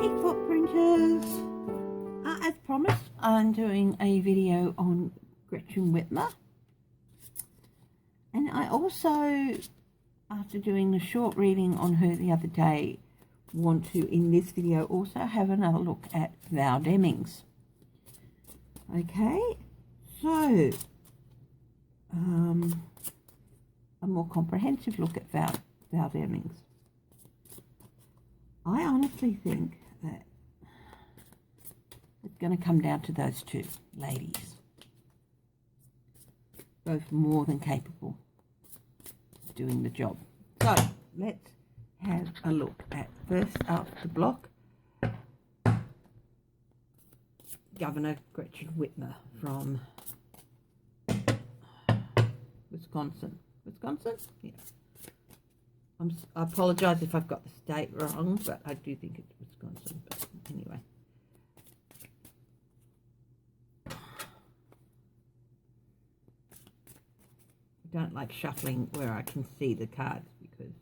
Hey footprinters! As promised, I'm doing a video on Gretchen Whitmer, and I also, after doing the short reading on her the other day, want to in this video also have another look at Val Demmings. Okay, so a more comprehensive look at Val Demmings. I honestly think that it's going to come down to those two ladies, both more than capable of doing the job. So let's have a look at, first off the block, Governor Gretchen Whitmer from Wisconsin. Wisconsin? Yeah. I apologise if I've got the state wrong, but I do think it's Wisconsin. But anyway. I don't like shuffling where I can see the cards, because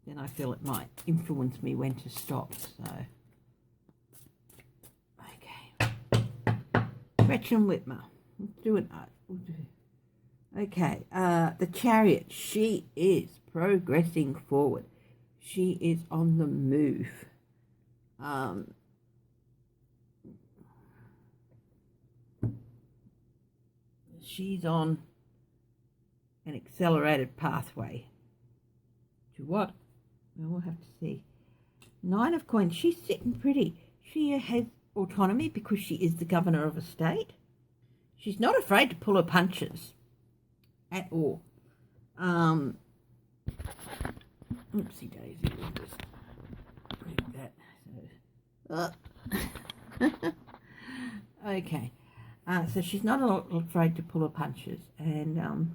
then I feel it might influence me when to stop. So, okay. Gretchen Whitmer. Let's do it. Okay, the Chariot, she is progressing forward. She is on the move. She's on an accelerated pathway. To what? Well, we'll have to see. Nine of Coins, she's sitting pretty. She has autonomy because she is the governor of a state. She's not afraid to pull her punches at all. Oopsie daisy, we'll just break that. Okay, so she's not afraid to pull her punches, and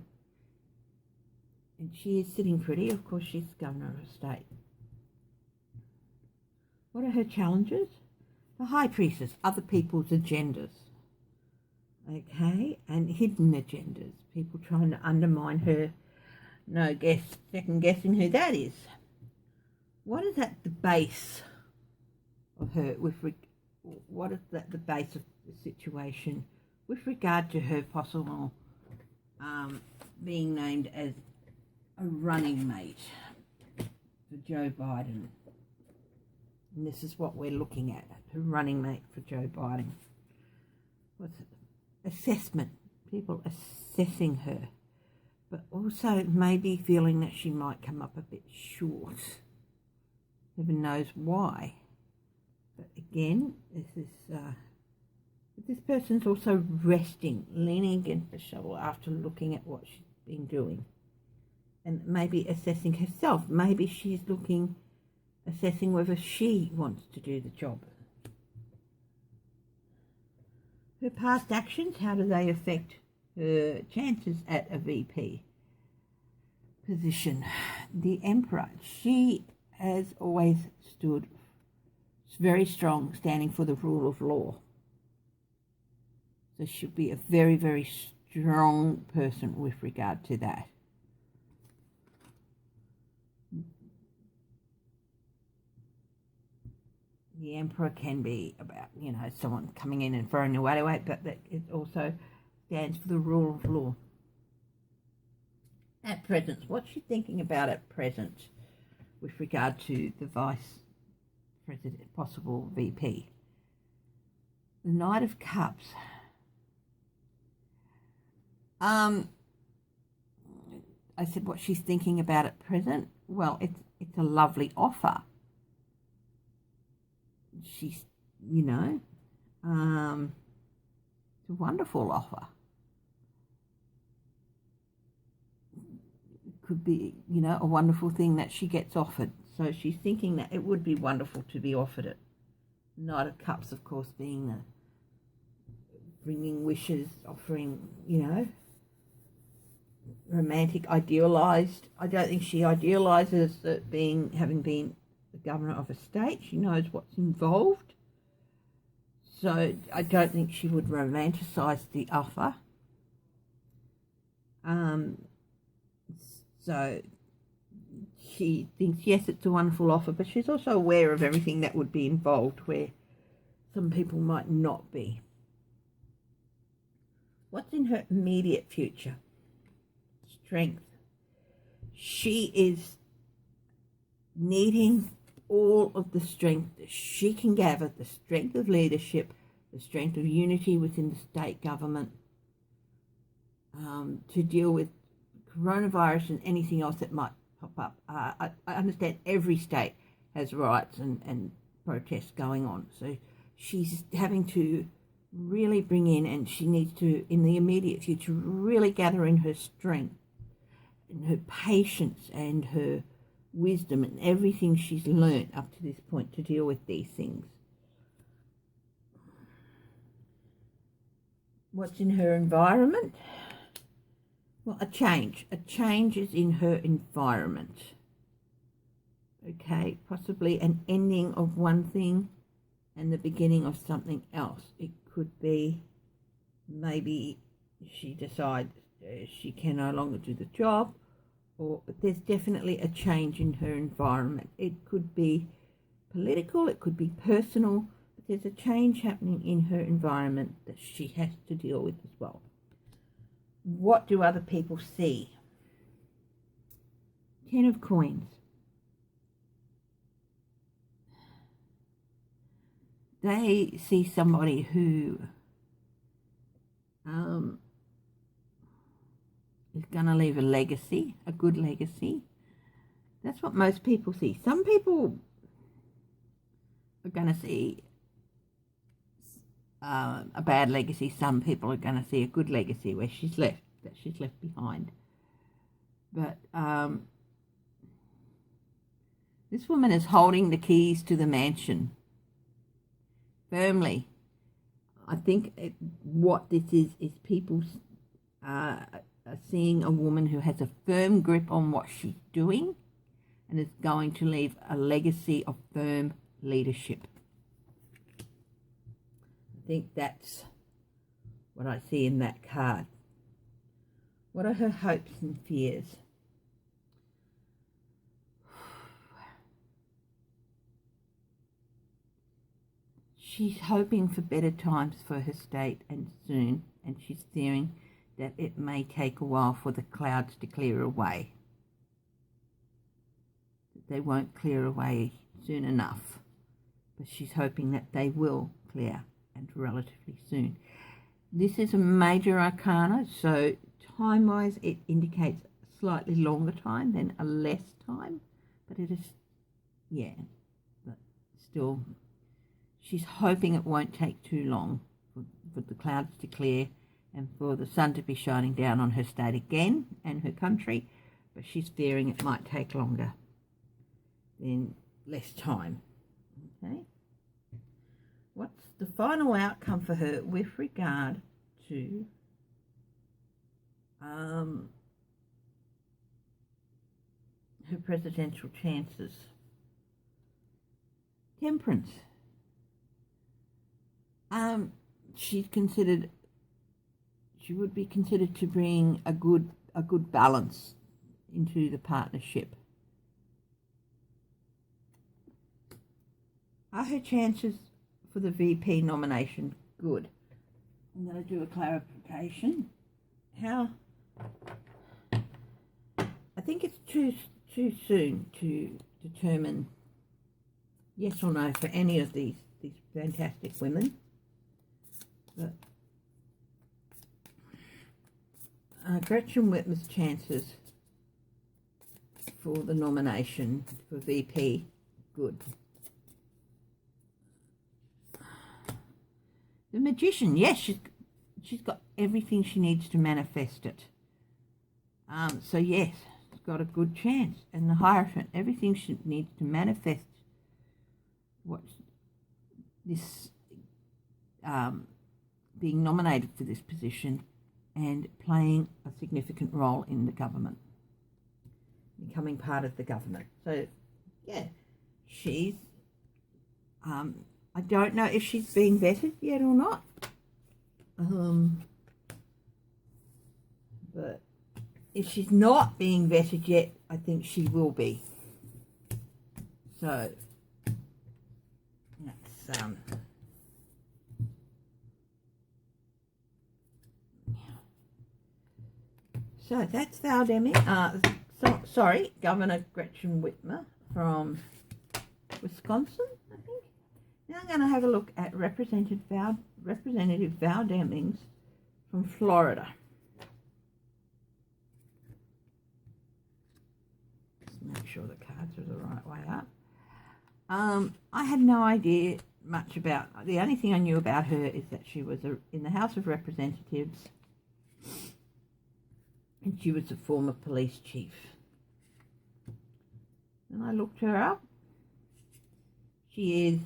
she is sitting pretty. Of course, she's governor of a state. What are her challenges? The High Priestess, other people's agendas. Okay, and hidden agendas, people trying to undermine her. No guess, second guessing who that is. What is at the base of her what is at the base of the situation with regard to her possible being named as a running mate for Joe Biden? And this is what we're looking at, her running mate for Joe Biden. What's it? Assessment, people assessing her, but also maybe feeling that she might come up a bit short. Heaven knows why. But again, this person's also resting, leaning against the shovel after looking at what she's been doing, and maybe assessing herself. Maybe she's assessing whether she wants to do the job. Her past actions, how do they affect her chances at a VP position? The Emperor, she has always stood very strong, standing for the rule of law. So she'll be a very, very strong person with regard to that. The Emperor can be about, someone coming in and throwing away, but it also stands for the rule of law. At present, what's she thinking about at present with regard to the Vice President, possible VP? The Knight of Cups. I said what she's thinking about at present. Well, it's a lovely offer. She's, it's a wonderful offer. It could be, a wonderful thing that she gets offered. So she's thinking that it would be wonderful to be offered it. Knight of Cups, of course, being the bringing wishes, offering, romantic, idealised. I don't think she idealises that having been the governor of a state. She knows what's involved, so I don't think she would romanticize the offer. So she thinks, yes, it's a wonderful offer, but she's also aware of everything that would be involved where some people might not be. What's in her immediate future? Strength. She is needing all of the strength that she can gather, the strength of leadership, the strength of unity within the state government, to deal with coronavirus and anything else that might pop up. I understand every state has riots and protests going on, so she's having to really bring in, and she needs to, in the immediate future, really gather in her strength and her patience and her wisdom and everything she's learnt up to this point to deal with these things. What's in her environment? Well, a change. A change is in her environment. Okay, possibly an ending of one thing and the beginning of something else. It could be maybe she decides she can no longer do the job, but there's definitely a change in her environment. It could be political, it could be personal, but there's a change happening in her environment that she has to deal with as well. What do other people see? 10 of Coins. They see somebody who is going to leave a legacy, a good legacy. That's what most people see. Some people are going to see a bad legacy. Some people are going to see a good legacy where she's left behind. But this woman is holding the keys to the mansion firmly. I think what this is people are seeing a woman who has a firm grip on what she's doing and is going to leave a legacy of firm leadership. I think that's what I see in that card. What are her hopes and fears? She's hoping for better times for her state and soon, and she's fearing that it may take a while for the clouds to clear away. They won't clear away soon enough, but she's hoping that they will clear, and relatively soon. This is a major arcana, so time-wise it indicates a slightly longer time than a less time, but it is, but still, she's hoping it won't take too long for the clouds to clear and for the sun to be shining down on her state again and her country, but she's fearing it might take longer than less time. Okay. What's the final outcome for her with regard to her presidential chances? Temperance. She would be considered to bring a good balance into the partnership. Are her chances for the VP nomination good? I'm going to do a clarification. I think it's too soon to determine yes or no for any of these fantastic women. But Gretchen Whitmer's chances for the nomination for VP, good. The Magician, yes, she's got everything she needs to manifest it. So yes, she's got a good chance. And the Hierophant, everything she needs to manifest what's this being nominated for this position and playing a significant role in the government, becoming part of the government. So, yeah, she's, I don't know if she's being vetted yet or not, but if she's not being vetted yet, I think she will be. So that's so that's Val Demmings. Sorry, Governor Gretchen Whitmer from Wisconsin, I think. Now I'm going to have a look at Representative Val Demmings from Florida. Just make sure the cards are the right way up. I had no idea much about. The only thing I knew about her is that she was in the House of Representatives, and she was a former police chief. And I looked her up. She is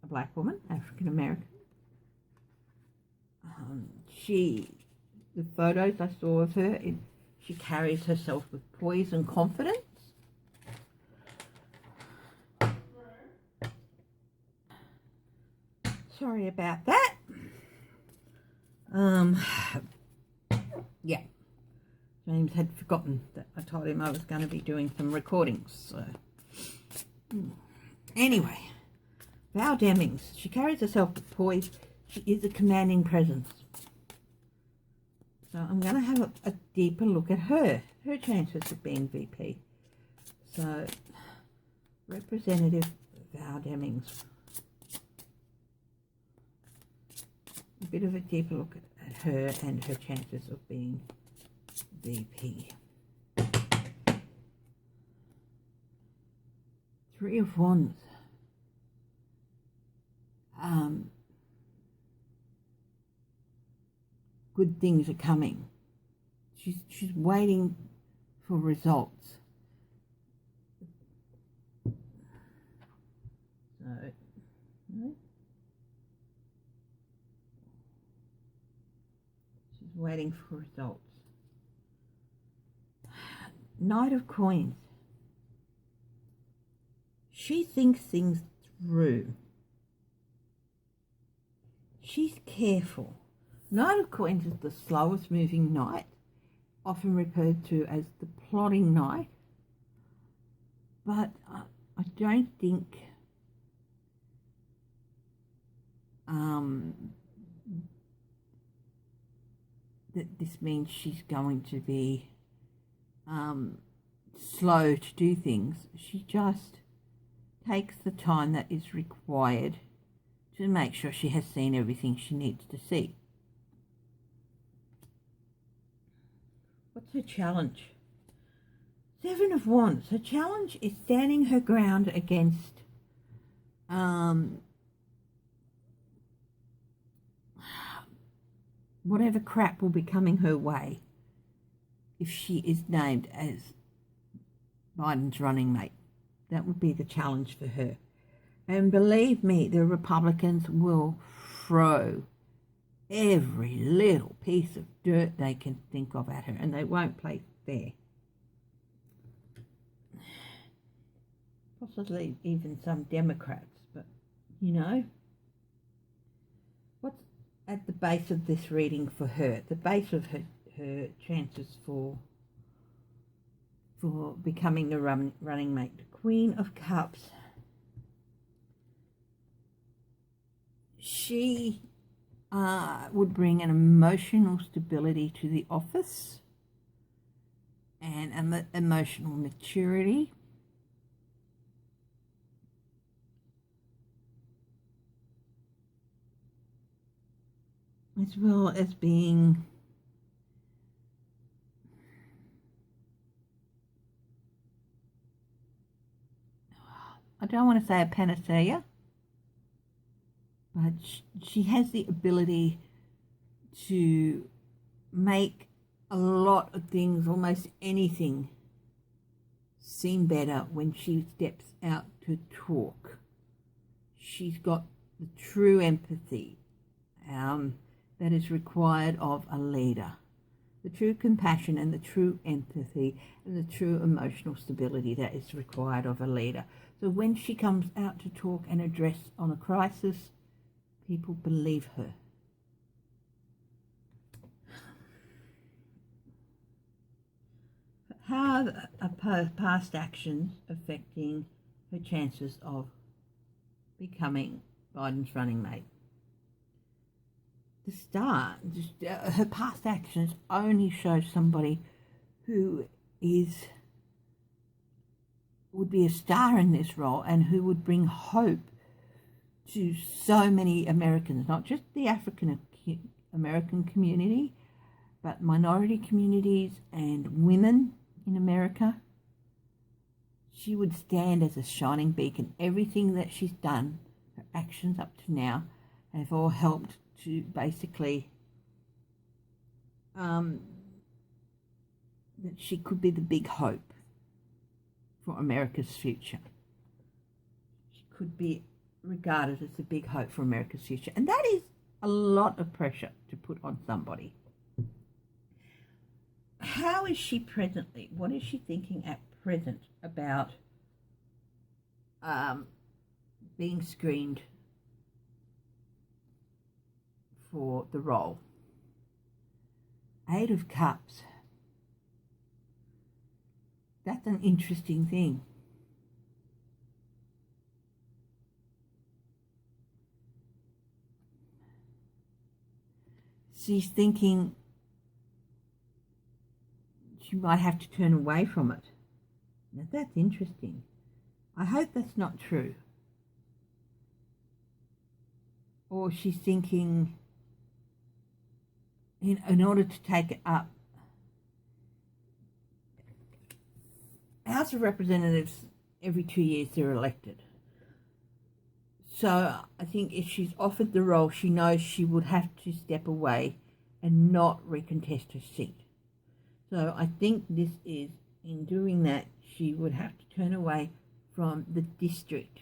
a black woman, African American. The photos I saw of her, she carries herself with poise and confidence. Sorry about that. Yeah. James had forgotten that I told him I was going to be doing some recordings. So, anyway, Val Demmings, she carries herself with poise. She is a commanding presence. So I'm going to have a deeper look at her chances of being VP. So, Representative Val Demmings. A bit of a deeper look at her and her chances of being VP. Three of Wands. Good things are coming. She's waiting for results. So, she's waiting for results. Knight of Coins. She thinks things through. She's careful. Knight of Coins is the slowest moving knight, often referred to as the plodding knight. But I don't think that this means she's going to be slow to do things. She just takes the time that is required to make sure she has seen everything she needs to see. What's her challenge? Seven of Wands. Her challenge is standing her ground against whatever crap will be coming her way if she is named as Biden's running mate. That would be the challenge for her. And believe me, the Republicans will throw every little piece of dirt they can think of at her, and they won't play fair. Possibly even some Democrats, but you know, what's at the base of this reading for her? The base of her chances for becoming the running mate. The Queen of Cups. She would bring an emotional stability to the office and emotional maturity. As well as being I don't want to say a panacea, but she has the ability to make a lot of things, almost anything, seem better when she steps out to talk. She's got the true empathy that is required of a leader. The true compassion and the true empathy and the true emotional stability that is required of a leader. So when she comes out to talk and address on a crisis, people believe her. How are past actions affecting her chances of becoming Biden's running mate. The star, her past actions only show somebody who would be a star in this role and who would bring hope to so many Americans, not just the African American community, but minority communities and women in America. She would stand as a shining beacon. Everything that she's done, her actions up to now, have all helped to basically that she could be the big hope for America's future. She could be regarded as the big hope for America's future. And that is a lot of pressure to put on somebody. How is she presently? What is she thinking at present about being screened for the role? 8 of Cups. That's an interesting thing. She's thinking she might have to turn away from it. Now that's interesting. I hope that's not true. Or she's thinking in order to take it up. House of Representatives, every 2 years they're elected. So I think if she's offered the role, she knows she would have to step away and not recontest her seat. So I think this is, in doing that, she would have to turn away from the district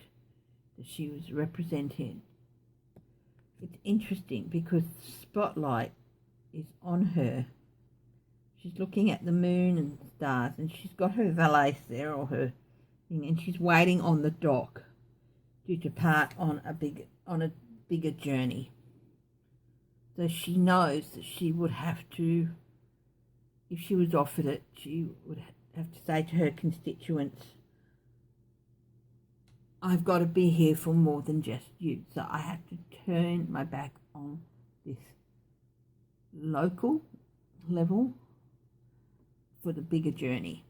that she was representing. It's interesting because the spotlight is on her. She's looking at the moon and stars, and she's got her valise there, or her thing, and she's waiting on the dock due to part on a bigger journey. So she knows that she would have to, if she was offered it, she would have to say to her constituents, I've got to be here for more than just you. So I have to turn my back on this local level for the bigger journey,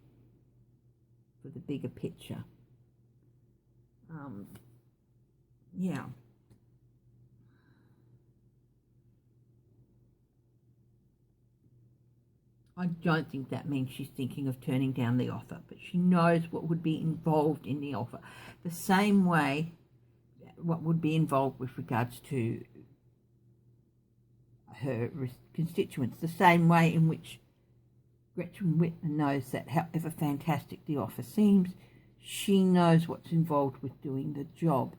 for the bigger picture. Yeah. I don't think that means she's thinking of turning down the offer, but she knows what would be involved in the offer. The same way what would be involved with regards to her constituents, the same way in which Gretchen Whitmer knows that however fantastic the offer seems, she knows what's involved with doing the job.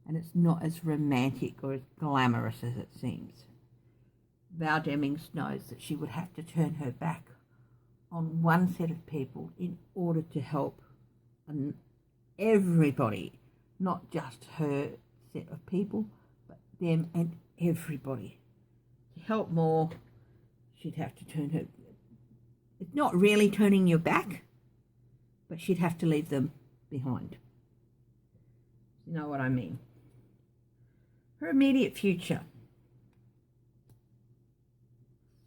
And it's not as romantic or as glamorous as it seems. Val Demmings knows that she would have to turn her back on one set of people in order to help everybody, not just her set of people, but them and everybody. To help more, she'd have to turn her... It's not really turning your back, but she'd have to leave them behind. You know what I mean? Her immediate future.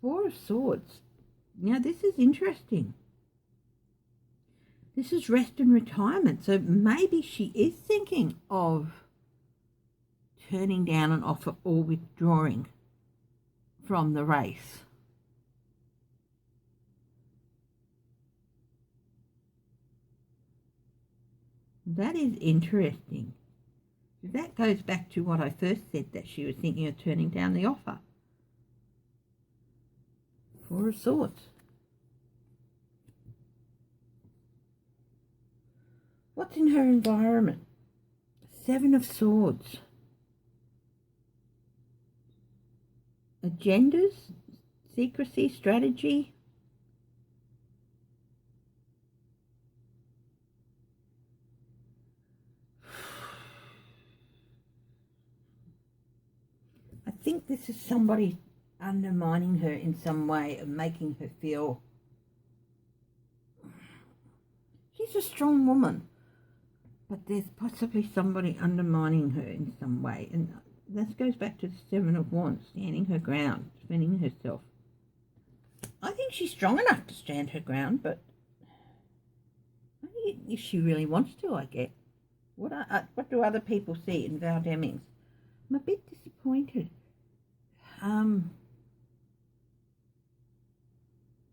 4 of Swords. Now this is interesting. This is rest and retirement. So maybe she is thinking of turning down an offer or withdrawing from the race. That is interesting. That goes back to what I first said, that she was thinking of turning down the offer. 4 of Swords. What's in her environment? 7 of Swords. Agendas, secrecy, strategy. I think this is somebody undermining her in some way and making her feel she's a strong woman. but there's possibly somebody undermining her in some way. And this goes back to the Seven of Wands, standing her ground, defending herself. I think she's strong enough to stand her ground, but only if she really wants to, I guess. What do other people see in Val Demmings? I'm a bit disappointed.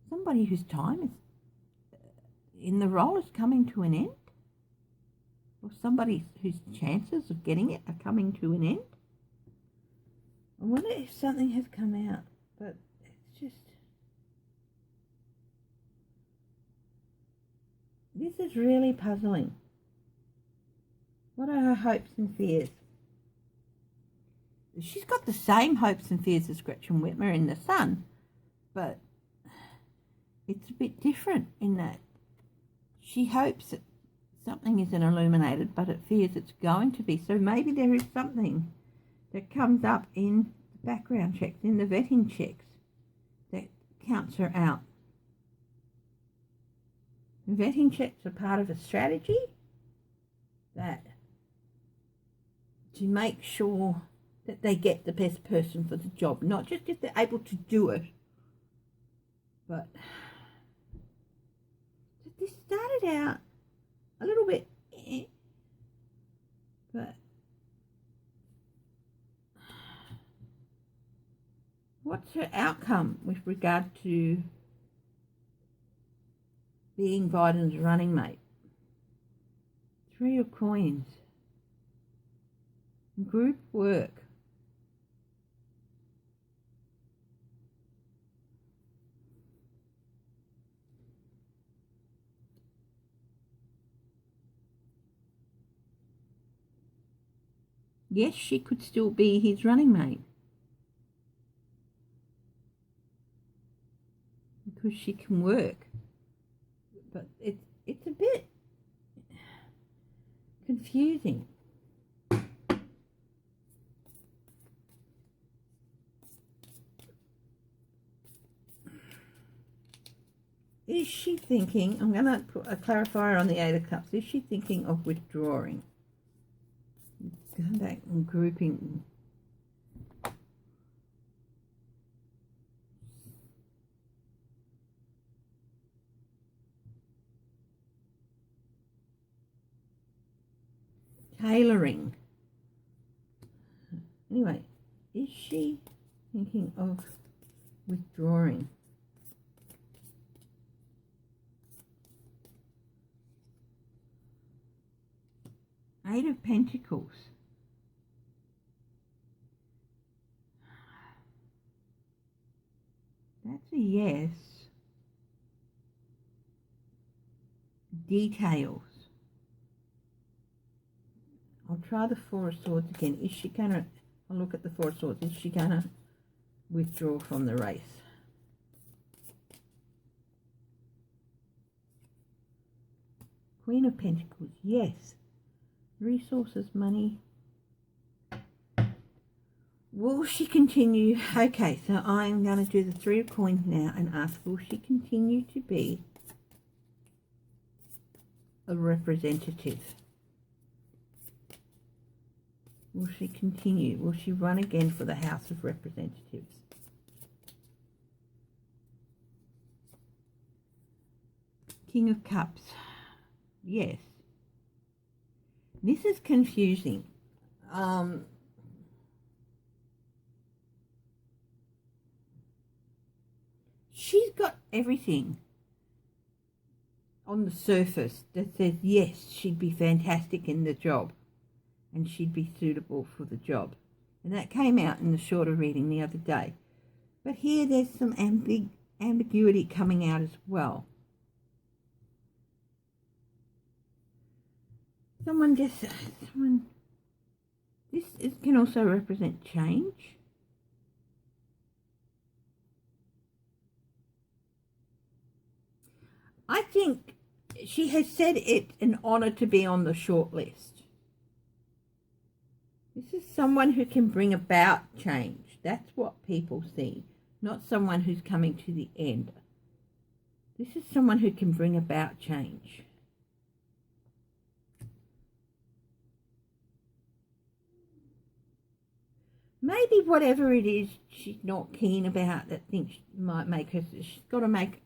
Somebody whose time is in the role is coming to an end, or somebody whose chances of getting it are coming to an end. I wonder if something has come out, but it's just, this is really puzzling. What are her hopes and fears? She's got the same hopes and fears as Gretchen Whitmer in The Sun, but it's a bit different in that she hopes that something isn't illuminated, but it fears it's going to be. So maybe there is something that comes up in the background checks, in the vetting checks, that counts her out. The vetting checks are part of a strategy that to make sure that they get the best person for the job, not just if they're able to do it, but this started out a little bit, but what's her outcome with regard to being Biden's running mate? Three of Coins. Group work. Yes, she could still be his running mate, because she can work, but it's a bit confusing. Is she thinking, I'm going to put a clarifier on the Eight of Cups, is she thinking of withdrawing? Come back and grouping. Tailoring. Anyway, is she thinking of withdrawing? Eight of Pentacles. That's a yes. Details. I'll try the Four of Swords again. Is she gonna, I'll look at the Four of Swords, is she gonna withdraw from the race? Queen of Pentacles, yes. Resources, money. Will she continue? Okay, so I'm going to do the Three of Coins now and ask, will she continue to be a representative? Will she continue? Will she run again for the House of Representatives? King of Cups. Yes. This is confusing. She's got everything on the surface that says, yes, she'd be fantastic in the job and she'd be suitable for the job. And that came out in the shorter reading the other day. But here there's some ambiguity coming out as well. This can also represent change. I think she has said it's an honour to be on the short list. This is someone who can bring about change. That's what people see, not someone who's coming to the end. This is someone who can bring about change. maybe whatever it is she's not keen about that thinks might make her, she's got to make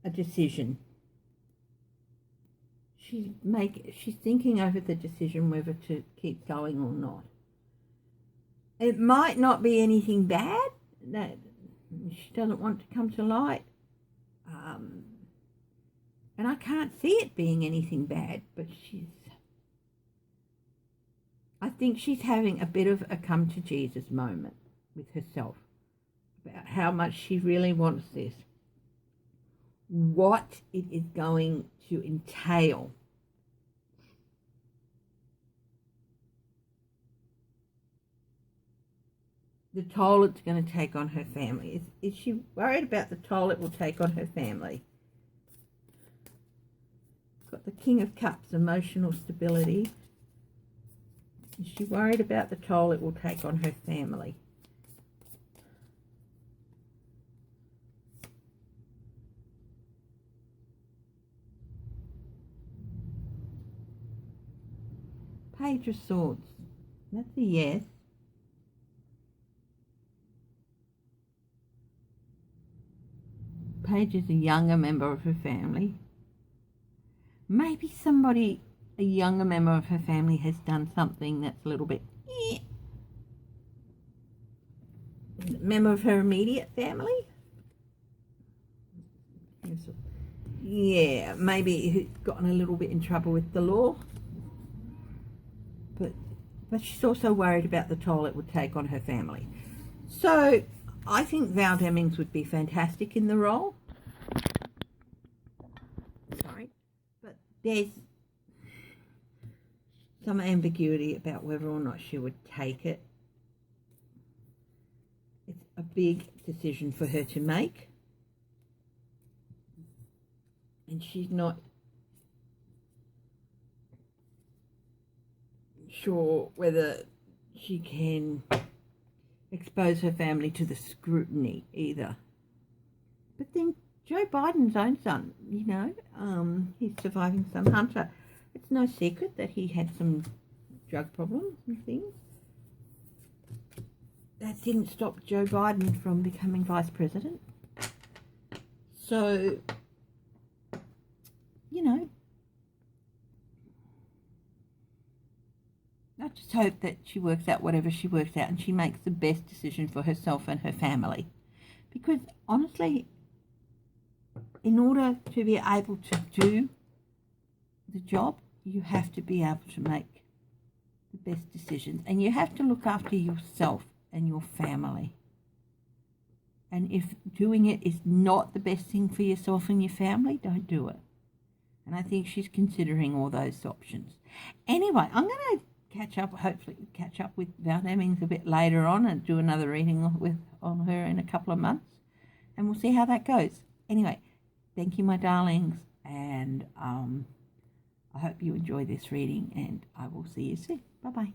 a decision. She's thinking over the decision whether to keep going or not. It might not be anything bad that she doesn't want to come to light. And I can't see it being anything bad, but I think she's having a bit of a come to Jesus moment with herself about how much she really wants this, what it is going to entail. The toll it's going to take on her family. Is she worried about the toll it will take on her family? Got the King of Cups, emotional stability. Is she worried about the toll it will take on her family? Page of Swords. That's a yes. Paige is a younger member of her family. Maybe a younger member of her family has done something that's a little bit member of her immediate family. Yeah, maybe gotten a little bit in trouble with the law. But she's also worried about the toll it would take on her family. So I think Val Demmings would be fantastic in the role. Sorry. But there's some ambiguity about whether or not she would take it. It's a big decision for her to make. And she's not sure whether she can expose her family to the scrutiny either. But then Joe Biden's own son, he's surviving some hunter. It's no secret that he had some drug problems and things. That didn't stop Joe Biden from becoming vice president. So, I just hope that she works out whatever she works out and she makes the best decision for herself and her family. Because honestly, in order to be able to do the job, you have to be able to make the best decisions. And you have to look after yourself and your family. And if doing it is not the best thing for yourself and your family, don't do it. And I think she's considering all those options. Anyway, I'm going to hopefully catch up with Val Demmings a bit later on and do another reading on her in a couple of months. And we'll see how that goes. Anyway, thank you, my darlings. And I hope you enjoy this reading and I will see you soon. Bye-bye.